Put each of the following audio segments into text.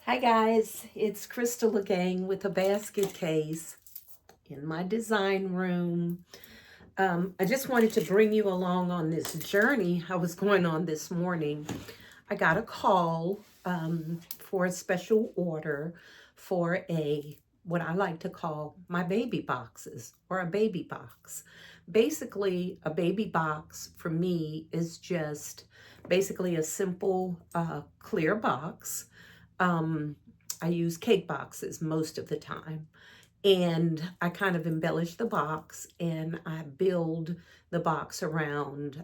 Hi guys, it's Crystal again with a basket case in my design room. I just wanted to bring you along on this journey I was going on this morning. I got a call for a special order for what I like to call my baby boxes or a baby box. Basically, a baby box for me is just basically a simple clear box. um, I use cake boxes most of the time. And I kind of embellish the box and I build the box around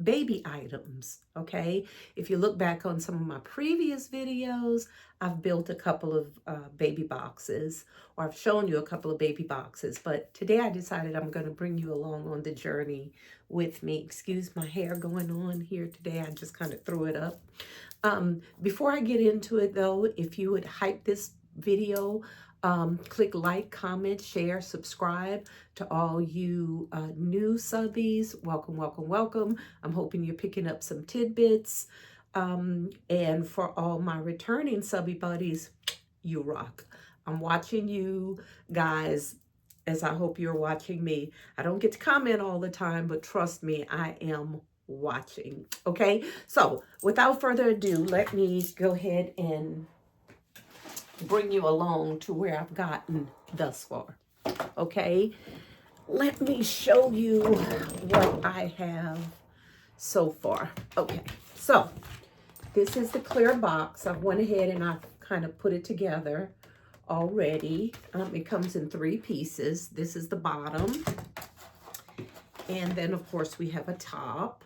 baby items. Okay. If you look back on some of my previous videos, I've built a couple of baby boxes, or I've shown you a couple of baby boxes. But today I decided I'm going to bring you along on the journey with me. Excuse my hair going on here today. I just kind of threw it up. Before I get into it though, if you would hype this video, click like, comment, share, subscribe. To all you new subbies, welcome, welcome, welcome. I'm hoping you're picking up some tidbits. And for all my returning subby buddies, you rock. I'm watching you guys as I hope you're watching me. I don't get to comment all the time, but trust me, I am watching. Okay, so without further ado, let me go ahead and bring you along to where I've gotten thus far. Okay, let me show you what I have so far. Okay, so this is the clear box. I went ahead and I kind of put it together already. It comes in 3 pieces. This is the bottom, and then of course we have a top,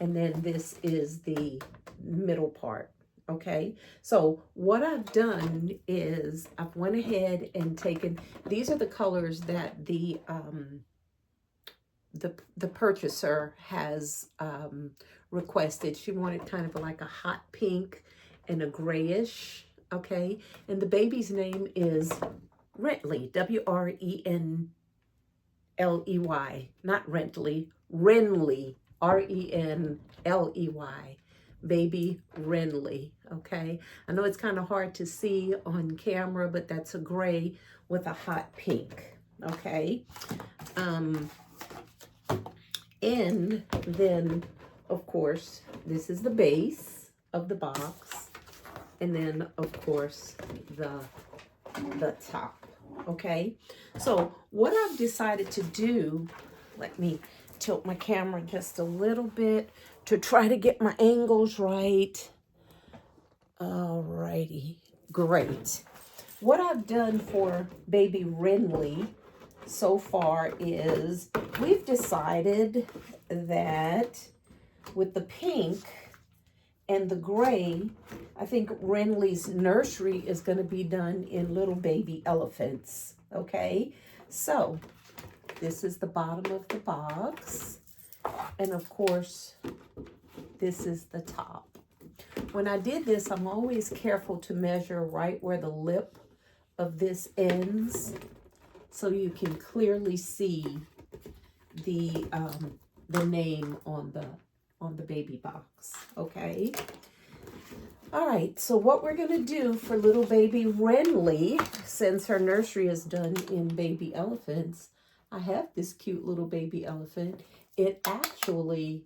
and then this is the middle part. Okay, so what I've done is I've went ahead and taken, these are the colors that the purchaser has requested. She wanted kind of like a hot pink and a grayish. Okay, and the baby's name is Rentley, Wrenley, not Rentley, Renley, Renley, baby Renley. Okay, I know it's kind of hard to see on camera, but that's a gray with a hot pink. Okay, and then of course this is the base of the box, and then of course the top. Okay, so what I've decided to do, let me tilt my camera just a little bit to try to get my angles right. Alrighty, great. What I've done for baby Renley so far is we've decided that with the pink and the gray, I think Renley's nursery is going to be done in little baby elephants. Okay, so this is the bottom of the box, and of course this is the top. When I did this, I'm always careful to measure right where the lip of this ends, so you can clearly see the name on the baby box. Okay. All right, so what we're going to do for little baby Renley, since her nursery is done in baby elephants, I have this cute little baby elephant. It actually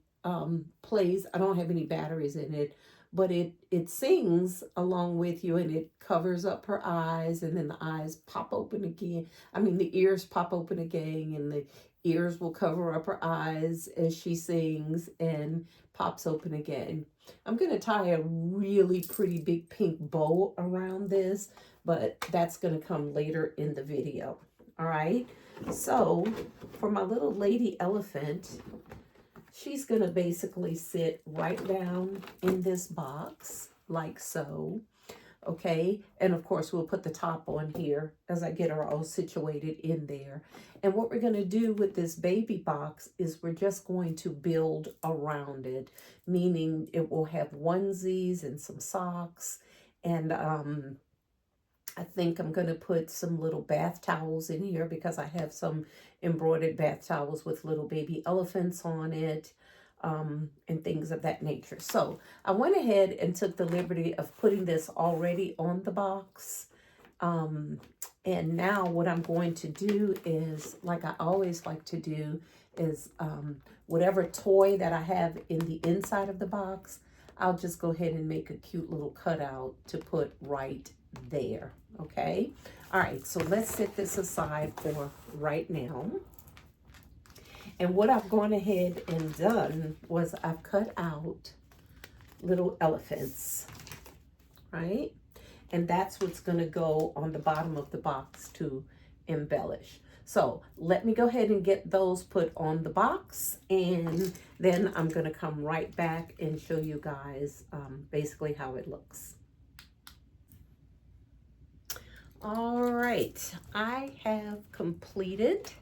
plays, I don't have any batteries in it, but it sings along with you, and it covers up her eyes, and then the eyes pop open again. I mean, the ears pop open again, and the ears will cover up her eyes as she sings and pops open again. I'm going to tie a really pretty big pink bow around this, but that's going to come later in the video. All right. So for my little lady elephant, she's going to basically sit right down in this box like so. Okay, and of course we'll put the top on here as I get her all situated in there. And what we're going to do with this baby box is we're just going to build around it, meaning it will have onesies and some socks, and I think I'm going to put some little bath towels in here because I have some embroidered bath towels with little baby elephants on it. and things of that nature. So I went ahead and took the liberty of putting this already on the box. And now what I'm going to do is, like I always like to do, is whatever toy that I have in the inside of the box, I'll just go ahead and make a cute little cutout to put right there. Okay. All right. So let's set this aside for right now. And what I've gone ahead and done was I've cut out little elephants, right? And that's what's going to go on the bottom of the box to embellish. So let me go ahead and get those put on the box, and then I'm going to come right back and show you guys basically how it looks. All right, I have completed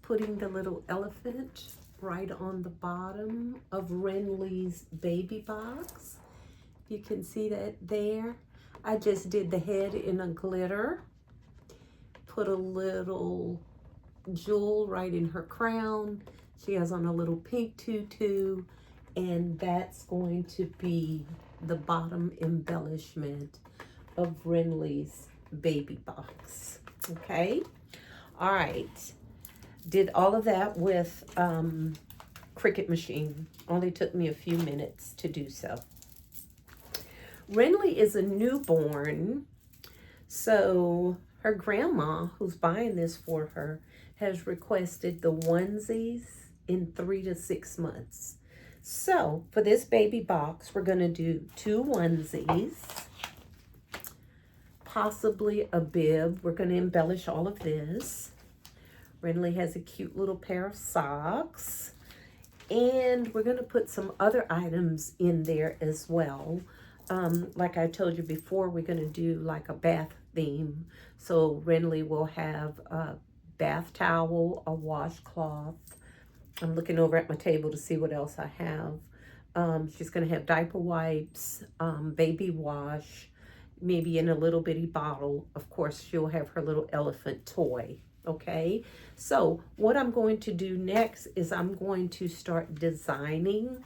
putting the little elephant right on the bottom of Renly's baby box. You can see that there. I just did the head in a glitter, put a little jewel right in her crown. She has on a little pink tutu, and that's going to be the bottom embellishment of Renly's baby box. Okay, all right. Did all of that with Cricut Machine. Only took me a few minutes to do so. Renly is a newborn, so her grandma, who's buying this for her, has requested the onesies in 3 to 6 months. So for this baby box, we're going to do 2 onesies, possibly a bib. We're going to embellish all of this. Renly has a cute little pair of socks, and we're going to put some other items in there as well. Like I told you before, we're going to do like a bath theme. So Renly will have a bath towel, a washcloth. I'm looking over at my table to see what else I have. She's going to have diaper wipes, baby wash, maybe in a little bitty bottle. Of course, she'll have her little elephant toy. Okay, so what I'm going to do next is I'm going to start designing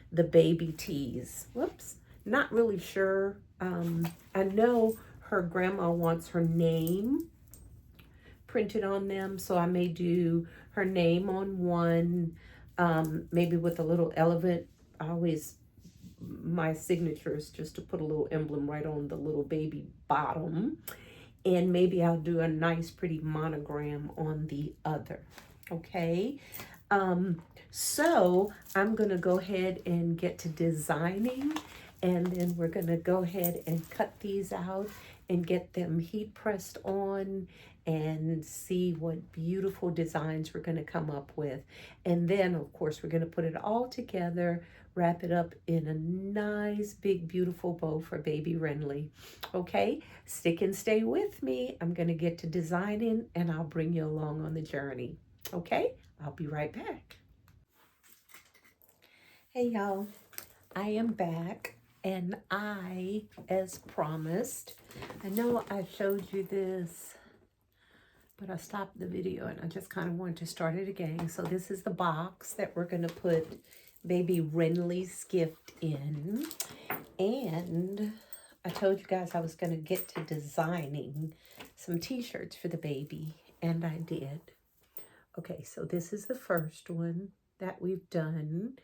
the baby tees. Whoops, not really sure. I know her grandma wants her name printed on them, so I may do her name on one, maybe with a little elephant. My signature is just to put a little emblem right on the little baby bottom. And maybe I'll do a nice pretty monogram on the other. Okay, so I'm gonna go ahead and get to designing, and then we're gonna go ahead and cut these out and get them heat pressed on and see what beautiful designs we're gonna come up with. And then of course we're gonna put it all together, wrap it up in a nice big beautiful bow for baby Renly. Okay, stick and stay with me. I'm gonna get to designing and I'll bring you along on the journey. Okay, I'll be right back. Hey y'all, I am back, and as promised, I know I showed you this, but I stopped the video and I just kind of wanted to start it again. So this is the box that we're gonna put baby Renly's gift in. And I told you guys I was gonna get to designing some t-shirts for the baby, and I did. Okay, so this is the first one that we've done.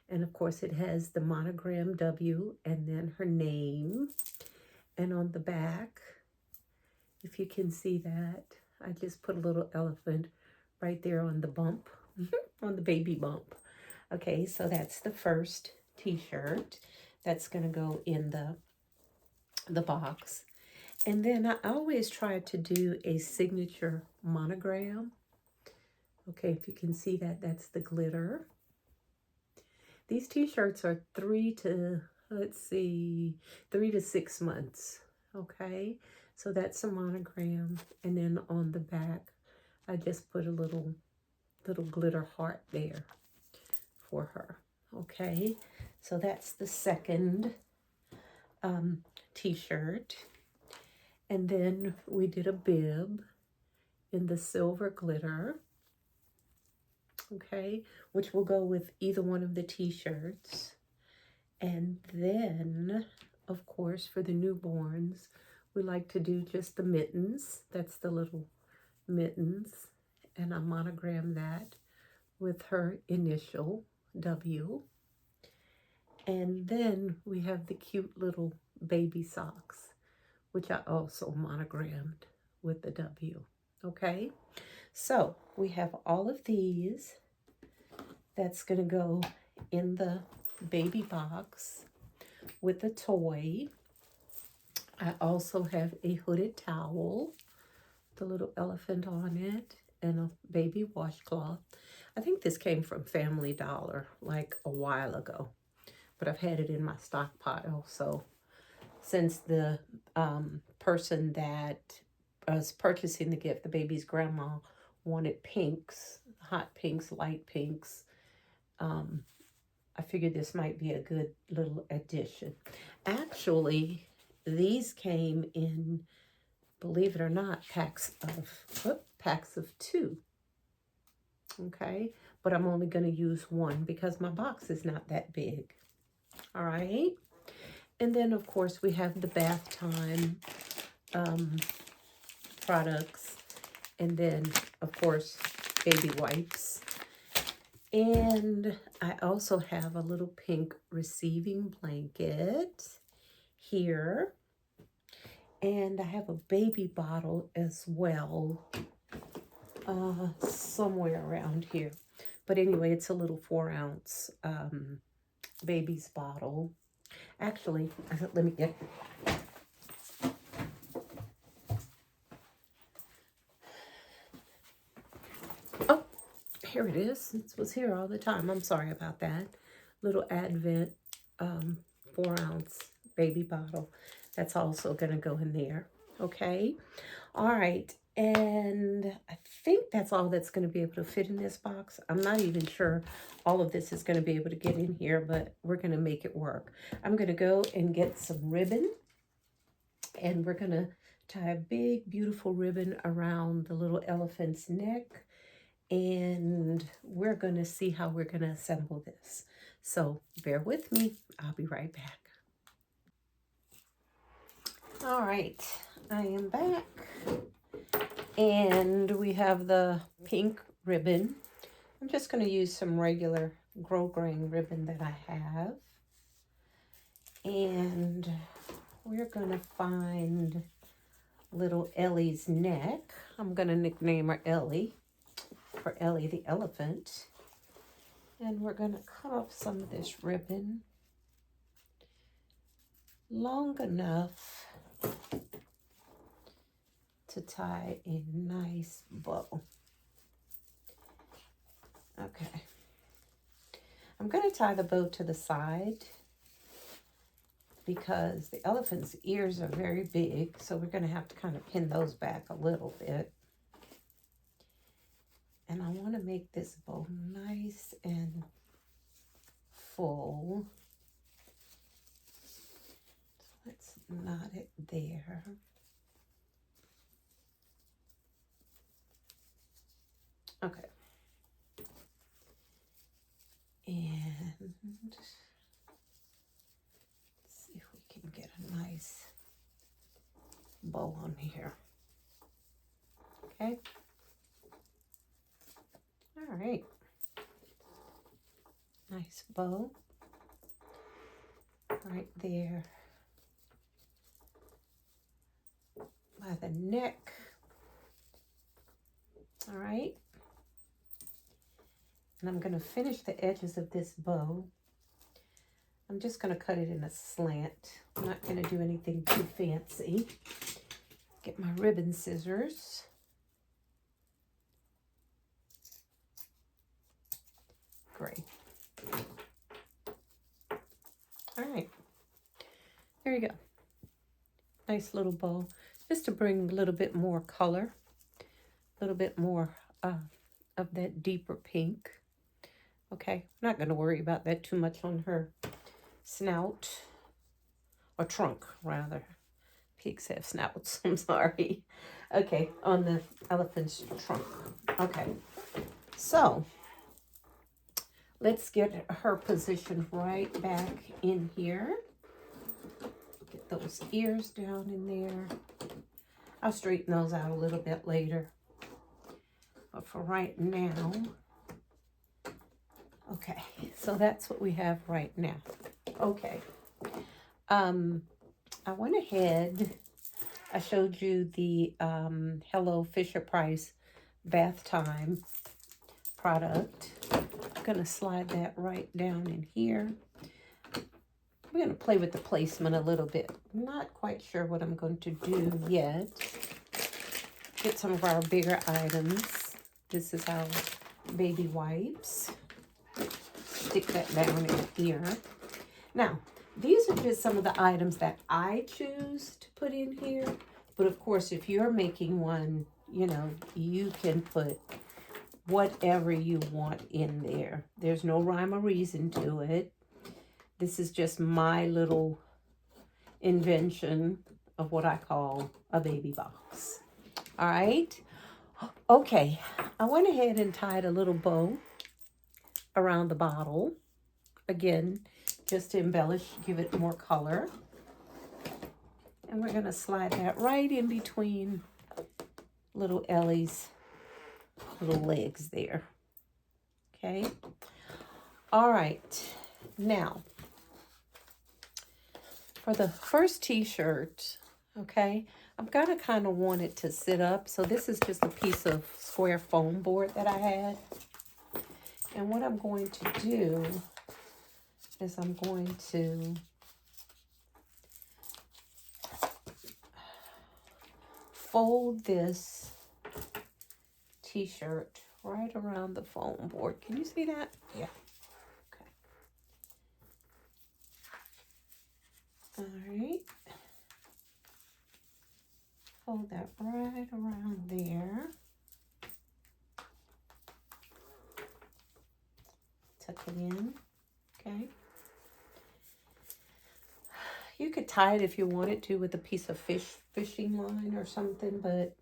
And of course it has the monogram W and then her name. And on the back, if you can see that, I just put a little elephant right there on the bump, on the baby bump. Okay, so that's the first t-shirt that's gonna go in the box. And then I always try to do a signature monogram. Okay, if you can see that, that's the glitter. These t-shirts are 3 to 6 months. Okay, so that's a monogram. And then on the back, I just put a little glitter heart there for her. Okay, so that's the second t-shirt. And then we did a bib in the silver glitter. okay, which will go with either one of the t-shirts. And then, of course, for the newborns, we like to do just the mittens. That's the little mittens. And I monogram that with her initial, W. And then we have the cute little baby socks, which I also monogrammed with the W. Okay, so we have all of these. That's going to go in the baby box with a toy. I also have a hooded towel, the little elephant on it, and a baby washcloth. I think this came from Family Dollar like a while ago, but I've had it in my stockpile. So since the person that was purchasing the gift, the baby's grandma, wanted pinks, hot pinks, light pinks, I figured this might be a good little addition. Actually, these came in, believe it or not, packs of 2. Okay, but I'm only going to use one because my box is not that big. All right, and then of course we have the bath time products, and then of course baby wipes. And I also have a little pink receiving blanket here. And I have a baby bottle as well, somewhere around here. But anyway, it's a little 4-ounce baby's bottle. Actually, let me get... Oh, here it is. It was here all the time. I'm sorry about that. Little Advent 4-ounce baby bottle. That's also going to go in there. Okay. All right. And I think that's all that's going to be able to fit in this box. I'm not even sure all of this is going to be able to get in here, but we're going to make it work. I'm going to go and get some ribbon, and we're going to tie a big, beautiful ribbon around the little elephant's neck, and we're going to see how we're going to assemble this. So bear with me. I'll be right back. All right, I am back, and we have the pink ribbon. I'm just going to use some regular grosgrain ribbon that I have, and we're going to find little Ellie's neck. I'm going to nickname her Ellie, for Ellie the elephant, and we're going to cut off some of this ribbon long enough to tie a nice bow. Okay. I'm going to tie the bow to the side because the elephant's ears are very big, so we're going to have to kind of pin those back a little bit. And I want to make this bow nice and full. So let's knot it there. Okay. And let's see if we can get a nice bow on here. Okay. All right. Nice bow right there by the neck. All right. And I'm going to finish the edges of this bow. I'm just going to cut it in a slant. I'm not going to do anything too fancy. Get my ribbon scissors. Great. All right. There you go. Nice little bow. Just to bring a little bit more color. A little bit more of that deeper pink. Okay, I'm not going to worry about that too much on her snout, or trunk, rather. Pigs have snouts, I'm sorry. Okay, on the elephant's trunk. Okay, so let's get her positioned right back in here. Get those ears down in there. I'll straighten those out a little bit later. But for right now, okay, so that's what we have right now. Okay. I went ahead, I showed you the Hello Fisher-Price Bath Time product. I'm going to slide that right down in here. We're going to play with the placement a little bit. I'm not quite sure what I'm going to do yet. Get some of our bigger items. This is our baby wipes. Stick that down in here. Now, these are just some of the items that I choose to put in here. But of course, if you're making one, you know, you can put whatever you want in there. There's no rhyme or reason to it. This is just my little invention of what I call a baby box. All right. Okay. I went ahead and tied a little bow around the bottle. Again, just to embellish, give it more color. And we're going to slide that right in between little Ellie's little legs there. Okay. All right. Now, for the first t-shirt, okay, I'm going to kind of want it to sit up. So this is just a piece of square foam board that I had. And what I'm going to do is I'm going to fold this t-shirt right around the foam board. Can you see that? Yeah. Okay. All right. Fold that right around there. Tuck it in. Okay. You could tie it if you wanted to with a piece of fishing line or something, but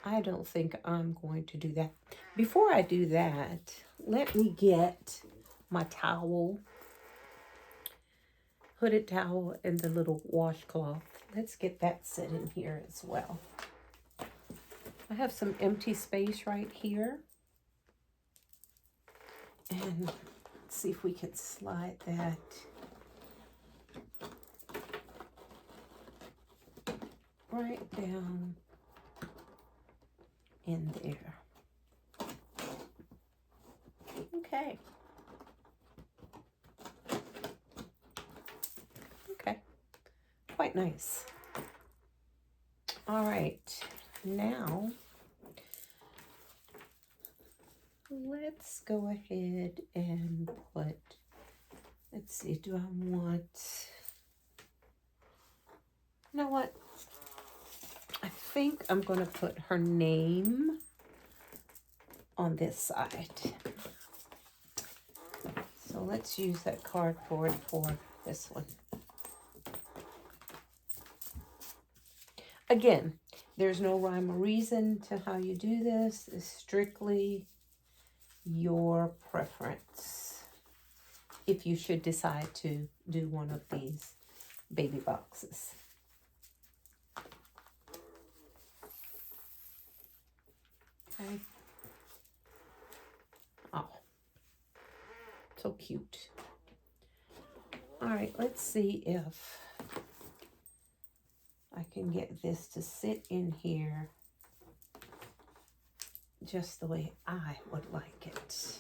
I don't think I'm going to do that. Before I do that, let me get my towel, hooded towel, and the little washcloth. Let's get that set in here as well. I have some empty space right here. And let's see if we can slide that right down in there. Okay. Okay. Quite nice. All right. Now, let's go ahead and put, let's see, do I want, you know what? I think I'm going to put her name on this side. So let's use that cardboard for this one. Again, there's no rhyme or reason to how you do this. It's strictly your preference if you should decide to do one of these baby boxes. Okay. Oh, so cute. All right, let's see if I can get this to sit in here just the way I would like it.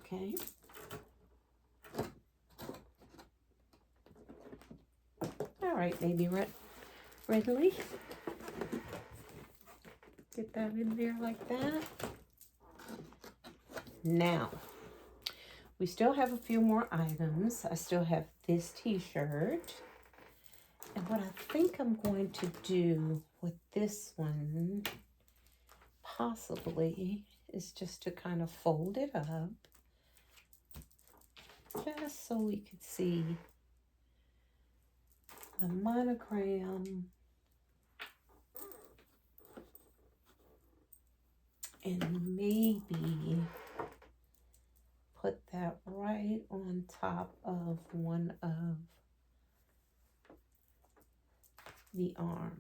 Okay. All right, baby Ridley. Get that in there like that. Now, we still have a few more items. I still have this t-shirt. And what I think I'm going to do with this one, possibly, is just to kind of fold it up. Just so we could see the monogram. And maybe put that right on top of one of the arms.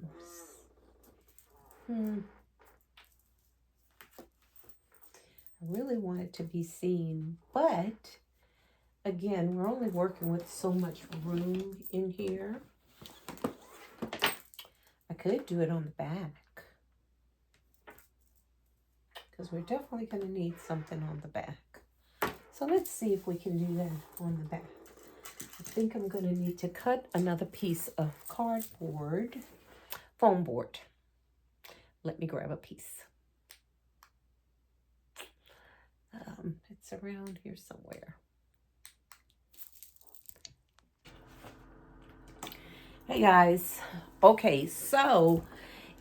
I really want it to be seen, but again, we're only working with so much room in here. I could do it on the back, because we're definitely going to need something on the back. So let's see if we can do that on the back. I think I'm going to need to cut another piece of cardboard, foam board. Let me grab a piece. It's around here somewhere. Hey guys. Okay, so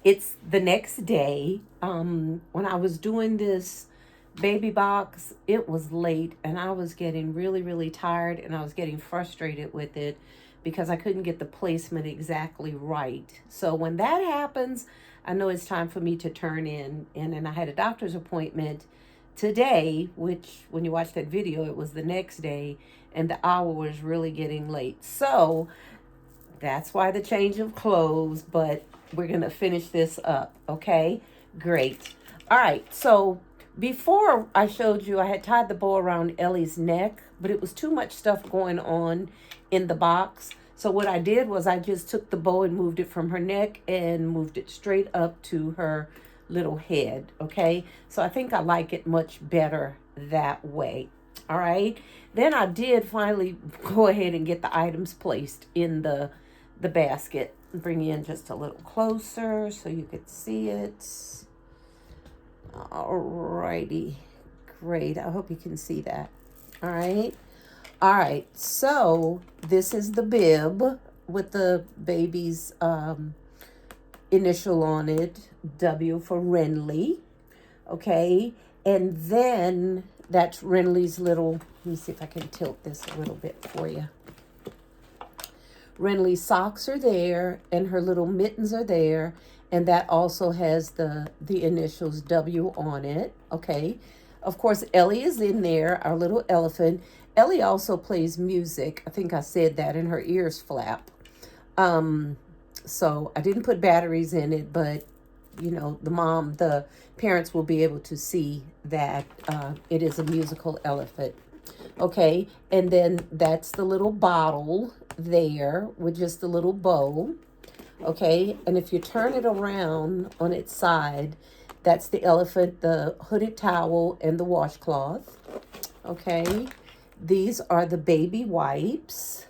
it's the next day. When I was doing this baby box, it was late and I was getting really tired, and I was getting frustrated with it because I couldn't get the placement exactly right. So when that happens, I know it's time for me to turn in. And then I had a doctor's appointment today, which when you watch that video, it was the next day, and the hour was really getting late. So that's why the change of clothes, but we're going to finish this up, okay? Great. All right, so before I showed you, I had tied the bow around Ellie's neck, but it was too much stuff going on in the box. So what I did was I just took the bow and moved it from her neck and moved it straight up to her little head, okay? So I think I like it much better that way, all right? Then I did finally go ahead and get the items placed in the basket. Bring you in just a little closer so you could see it. Alrighty, great. I hope you can see that. All right, so this is the bib with the baby's initial on it, W for Renly. Okay, and then that's Renly's little, let me see if I can tilt this a little bit for you. Renly's socks are there, and her little mittens are there, and that also has the initials W on it, okay? Of course, Ellie is in there, our little elephant. Ellie also plays music. I think I said that, and her ears flap. So I didn't put batteries in it, but, you know, the parents will be able to see that it is a musical elephant. Okay, and then that's the little bottle there with just a little bow. Okay, and if you turn it around on its side, that's the elephant, the hooded towel, and the washcloth. Okay, these are the baby wipes.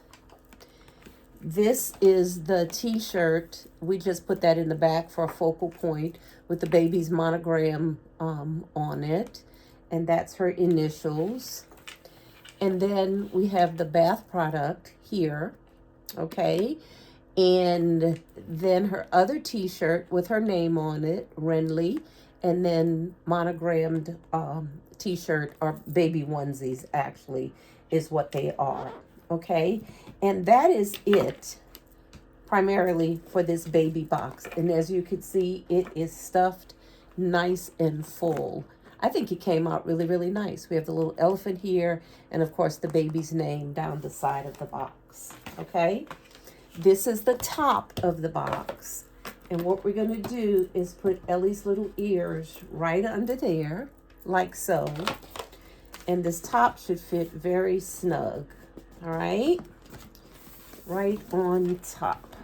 This is the t-shirt. We just put that in the back for a focal point with the baby's monogram on it, and that's her initials. And then we have the bath product here, okay? And then her other t-shirt with her name on it, Renly, and then monogrammed t-shirt, or baby onesies actually is what they are, okay? And that is it primarily for this baby box. And as you can see, it is stuffed nice and full. I think it came out really nice. We have the little elephant here, and of course the baby's name down the side of the box, okay? This is the top of the box. And what we're gonna do is put Ellie's little ears right under there, like so. And this top should fit very snug, all right? Right on top.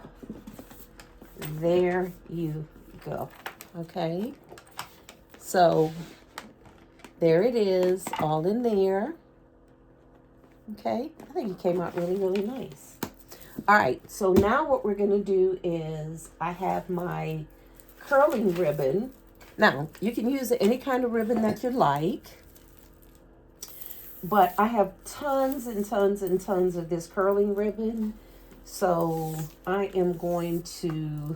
There you go, okay? So there it is, all in there. Okay, I think it came out really nice. All right, so now what we're gonna do is I have my curling ribbon. Now, you can use any kind of ribbon that you like, but I have tons and tons and tons of this curling ribbon. So I am going to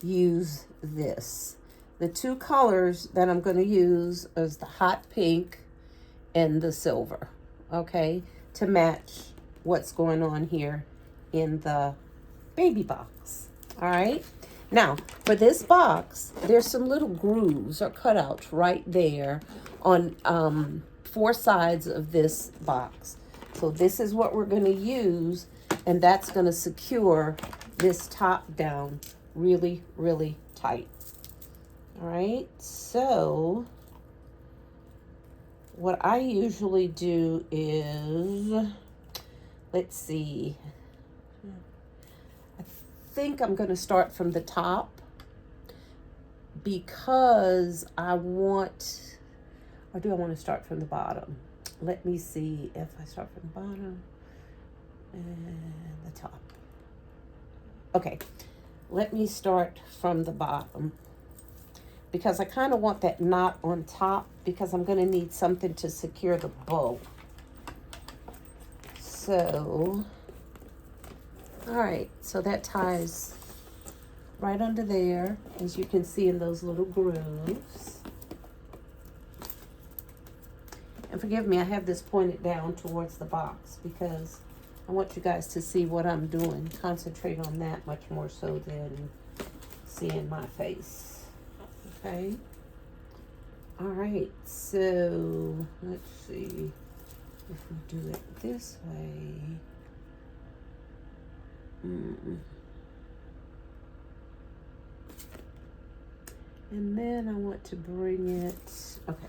use this. The two colors that I'm going to use is the hot pink and the silver, okay, to match what's going on here in the baby box. All right. Now, for this box, there's some little grooves or cutouts right there on 4 sides of this box. So this is what we're going to use, and that's going to secure this top down really, really tight. All right. So what I usually do is, let's see. I think I'm going to start from the top because I want, or do I want to start from the bottom? Let me see if I start from the bottom and the top. Okay, let me start from the bottom because I kind of want that knot on top because I'm going to need something to secure the bow. So, all right, so that ties right under there, as you can see in those little grooves. And forgive me, I have this pointed down towards the box because I want you guys to see what I'm doing. Concentrate on that much more so than seeing my face. Okay? All right, so let's see if we do it this way. And then I want to bring it, okay.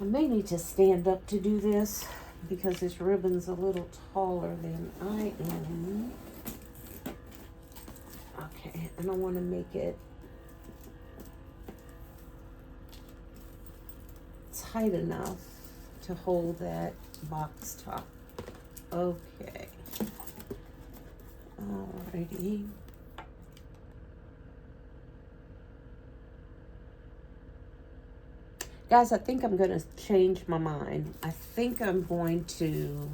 I may need to stand up to do this because this ribbon's a little taller than I am. Okay, and I want to make it tight enough to hold that box top. Okay. Alrighty. Guys, I think I'm going to change my mind. I think I'm going to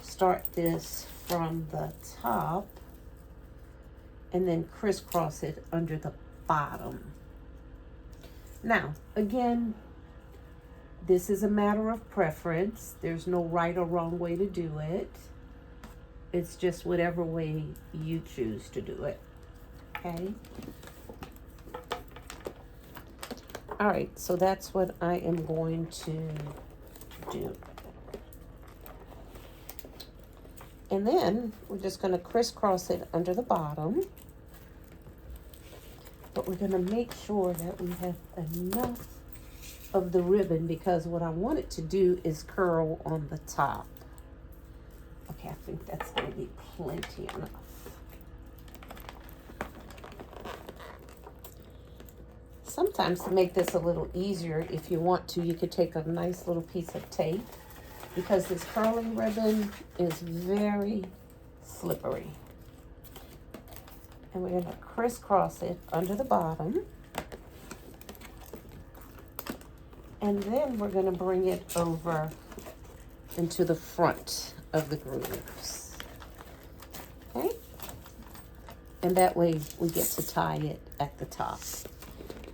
start this from the top and then crisscross it under the bottom. Now, again, this is a matter of preference. There's no right or wrong way to do it. It's just whatever way you choose to do it. Okay? All right, so that's what I am going to do. And then we're just going to crisscross it under the bottom. But we're going to make sure that we have enough of the ribbon because what I want it to do is curl on the top. Okay, I think that's going to be plenty enough. Sometimes to make this a little easier, if you want to, you could take a nice little piece of tape because this curling ribbon is very slippery. And we're going to crisscross it under the bottom. And then we're going to bring it over into the front of the grooves. Okay? And that way we get to tie it at the top.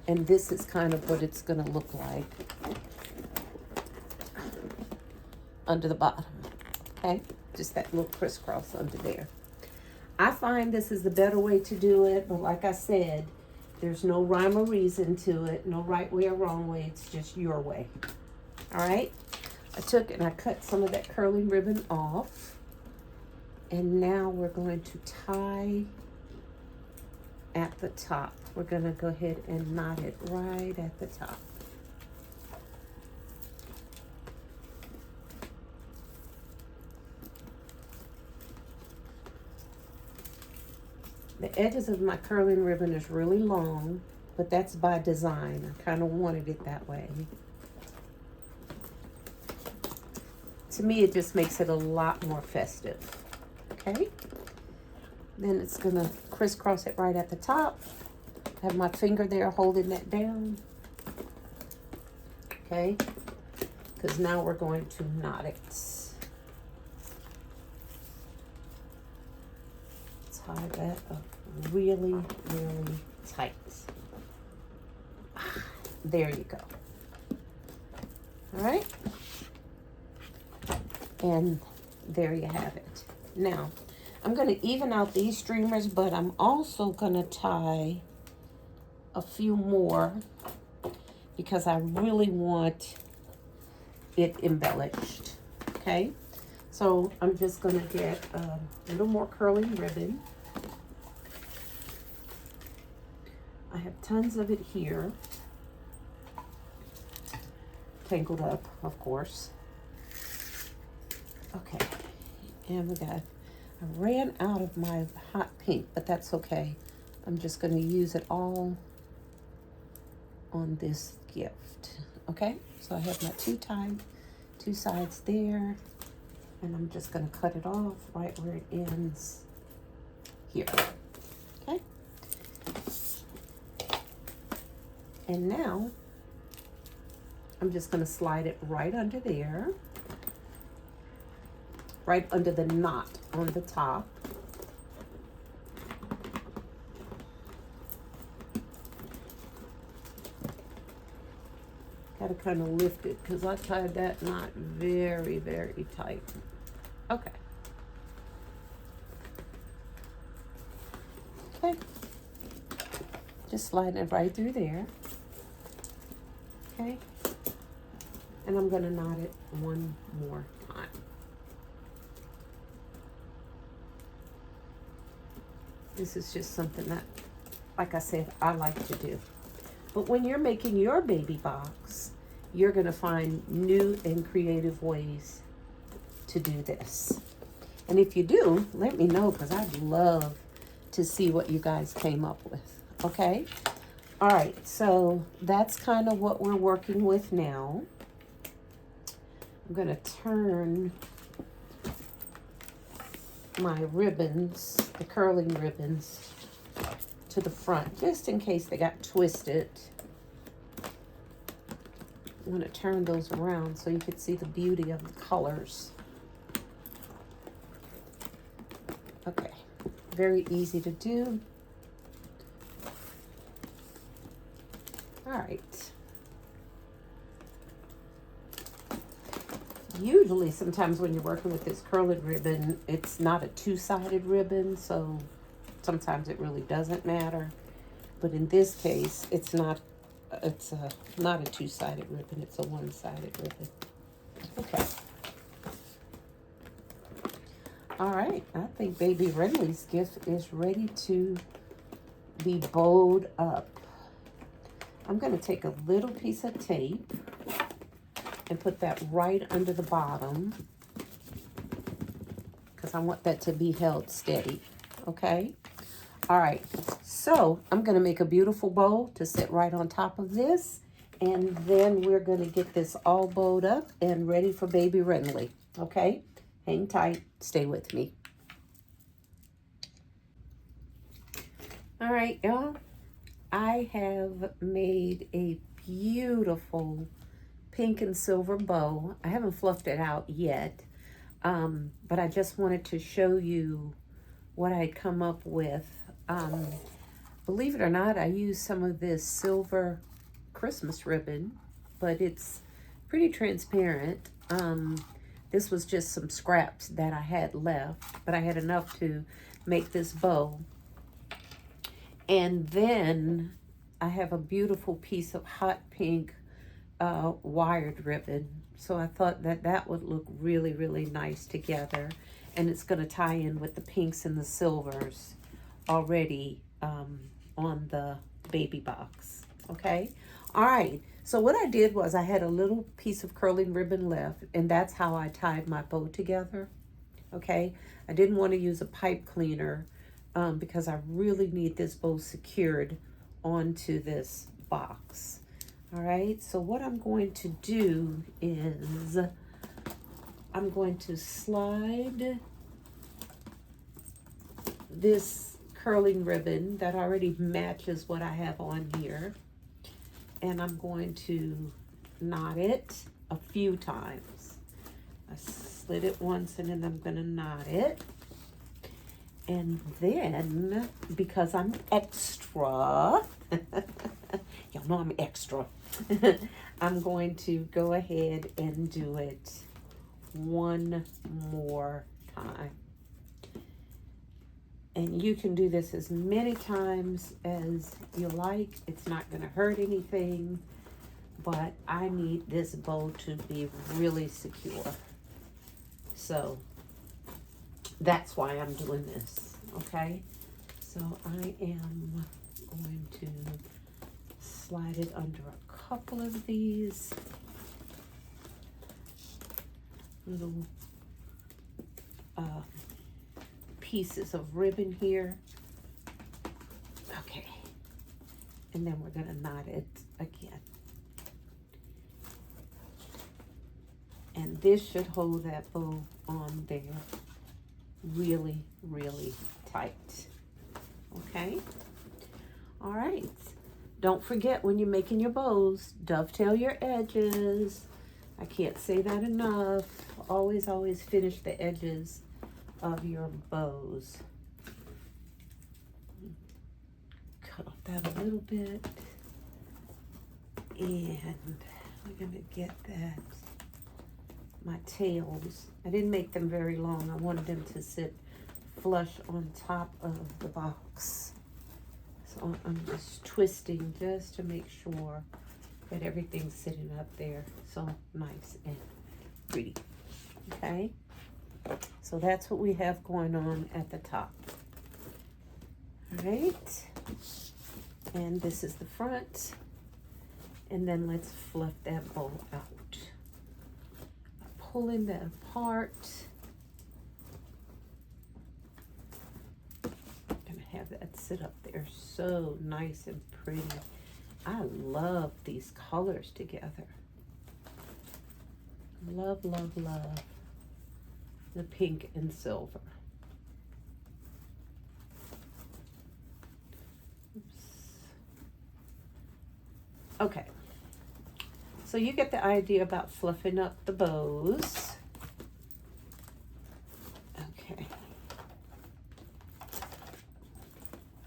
And this is kind of what it's going to look like under the bottom. Okay? Just that little crisscross under there. I find this is the better way to do it, but like I said, there's no rhyme or reason to it, no right way or wrong way, it's just your way. All right? I took and I cut some of that curling ribbon off, and now we're going to tie at the top. We're going to go ahead and knot it right at the top. The edges of my curling ribbon is really long, but that's by design. I kind of wanted it that way. To me, it just makes it a lot more festive. Okay? Then it's going to crisscross it right at the top. Have my finger there holding that down. Okay? Because now we're going to knot it. Tie that up really, really tight. There you go. All right? And there you have it. Now, I'm going to even out these streamers, but I'm also going to tie a few more because I really want it embellished. Okay, so I'm just going to get a little more curling ribbon. I have tons of it here, tangled up, of course. Okay, and we got, I ran out of my hot pink, but that's okay. I'm just going to use it all on this gift. Okay, so I have my two sides there, and I'm just going to cut it off right where it ends here. Okay, and now I'm just going to slide it right under there, right under the knot on the top. Got to kind of lift it because I tied that knot very, very tight. Okay. Okay. Just sliding it right through there. Okay. And I'm going to knot it one more time. This is just something that, like I said, I like to do. But when you're making your baby box, you're going to find new and creative ways to do this. And if you do, let me know because I'd love to see what you guys came up with. Okay? All right, so that's kind of what we're working with now. I'm going to turn my ribbons, the curling ribbons, to the front, just in case they got twisted. I'm going to turn those around so you can see the beauty of the colors. Okay, very easy to do. All right. Usually, sometimes when you're working with this curling ribbon, it's not a two-sided ribbon, so sometimes it really doesn't matter. But in this case, it's not a two-sided ribbon, it's a one-sided ribbon. Okay. All right, I think baby Renly's gift is ready to be bowed up. I'm going to take a little piece of tape and put that right under the bottom because I want that to be held steady. Okay? All right, so I'm going to make a beautiful bow to sit right on top of this, and then we're going to get this all bowed up and ready for baby Renly. Okay? Hang tight. Stay with me. All right, y'all. I have made a beautiful pink and silver bow. I haven't fluffed it out yet, but I just wanted to show you what I'd come up with. Believe it or not, I used some of this silver Christmas ribbon, but it's pretty transparent. This was just some scraps that I had left, but I had enough to make this bow. And then I have a beautiful piece of hot pink wired ribbon. So I thought that that would look really, really nice together. And it's going to tie in with the pinks and the silvers already on the baby box. Okay? All right. So what I did was I had a little piece of curling ribbon left, and that's how I tied my bow together. Okay? I didn't want to use a pipe cleaner because I really need this bow secured onto this box. All right, so what I'm going to do is I'm going to slide this curling ribbon that already matches what I have on here, and I'm going to knot it a few times. I slid it once and then I'm going to knot it. And then, because I'm extra, y'all know I'm extra, I'm going to go ahead and do it one more time. And you can do this as many times as you like. It's not going to hurt anything. But I need this bow to be really secure. So that's why I'm doing this, okay? So I am going to slide it under a couple of these little pieces of ribbon here. Okay. And then we're going to knot it again. And this should hold that bow on there really, really tight. Okay? All right. Don't forget when you're making your bows, dovetail your edges. I can't say that enough. Always, always finish the edges of your bows. Cut off that a little bit. And we're going to get that. My tails, I didn't make them very long. I wanted them to sit flush on top of the box. So I'm just twisting just to make sure that everything's sitting up there so nice and pretty. Okay, so that's what we have going on at the top. All right, and this is the front, and then let's fluff that bow out. Pulling that apart. I'm gonna have that sit up there so nice and pretty. I love these colors together. Love, love, love the pink and silver. Oops. Okay. So you get the idea about fluffing up the bows. Okay.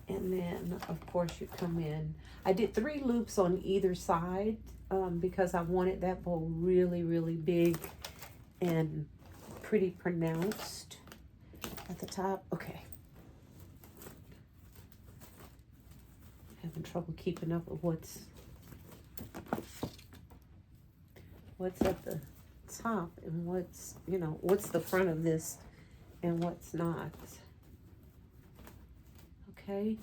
And then, of course, you come in. I did 3 loops on either side because I wanted that bow really, really big and pretty pronounced at the top. Okay. Having trouble keeping up with what's at the top and what's, you know, what's the front of this and what's not. Okay,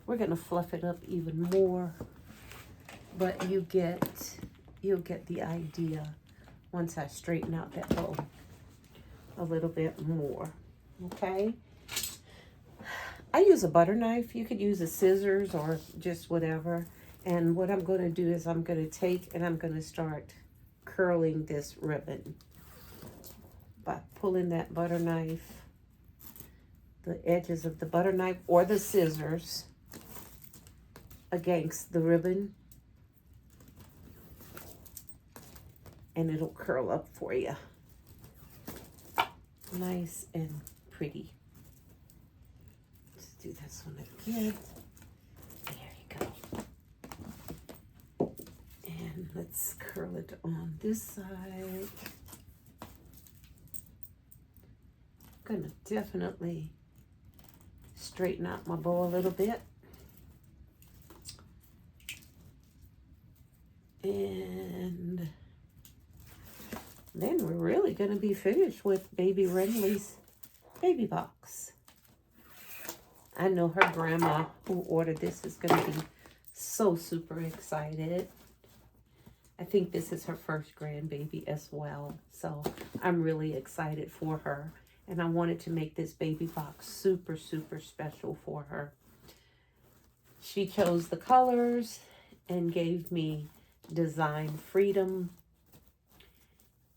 we're gonna fluff it up even more, but you'll get the idea once I straighten out that bow a little bit more. Okay, I use a butter knife. You could use a scissors or just whatever. And what I'm going to do is I'm going to take and I'm going to start curling this ribbon by pulling that butter knife, the edges of the butter knife or the scissors against the ribbon, and it'll curl up for you nice and pretty. Let's do this one again. There you go. And let's curl it on this side. I'm gonna definitely straighten out my bow a little bit. And then we're really going to be finished with Baby Renly's baby box. I know her grandma who ordered this is going to be so super excited. I think this is her first grandbaby as well. So I'm really excited for her. And I wanted to make this baby box super, super special for her. She chose the colors and gave me design freedom.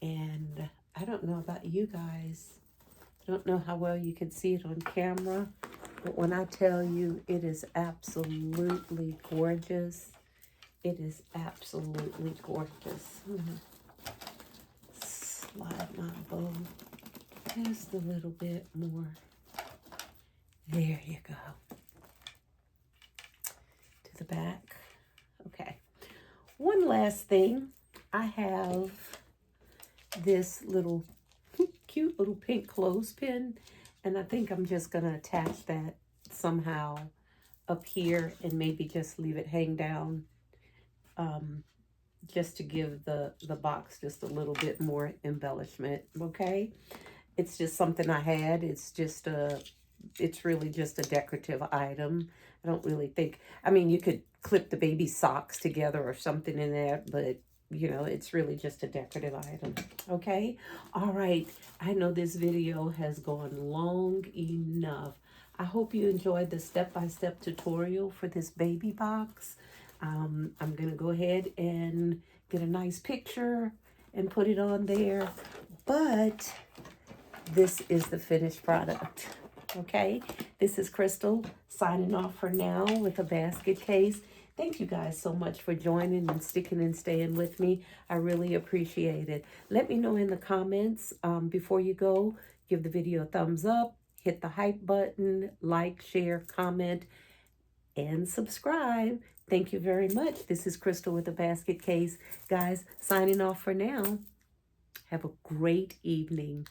And I don't know about you guys. I don't know how well you can see it on camera. But when I tell you, it is absolutely gorgeous. It is absolutely gorgeous. I'm gonna slide my bow just a little bit more. There you go. To the back. Okay. One last thing. I have this little cute little pink clothespin, And I think I'm just going to attach that somehow up here and maybe just leave it hang down, um, just to give the box just a little bit more embellishment, okay? It's just something I had. It's really just a decorative item. I don't really think, I mean, you could clip the baby socks together or something in there, but it's really just a decorative item. Okay? All right. I know this video has gone long enough. I hope you enjoyed the step-by-step tutorial for this baby box. I'm going to go ahead and get a nice picture and put it on there. But this is the finished product. Okay, this is Crystal signing off for now with a basket case. Thank you guys so much for joining and sticking and staying with me. I really appreciate it. Let me know in the comments before you go. Give the video a thumbs up, hit the hype button, like, share, comment, and subscribe. Thank you very much. This is Crystal with a basket case. Guys, signing off for now. Have a great evening.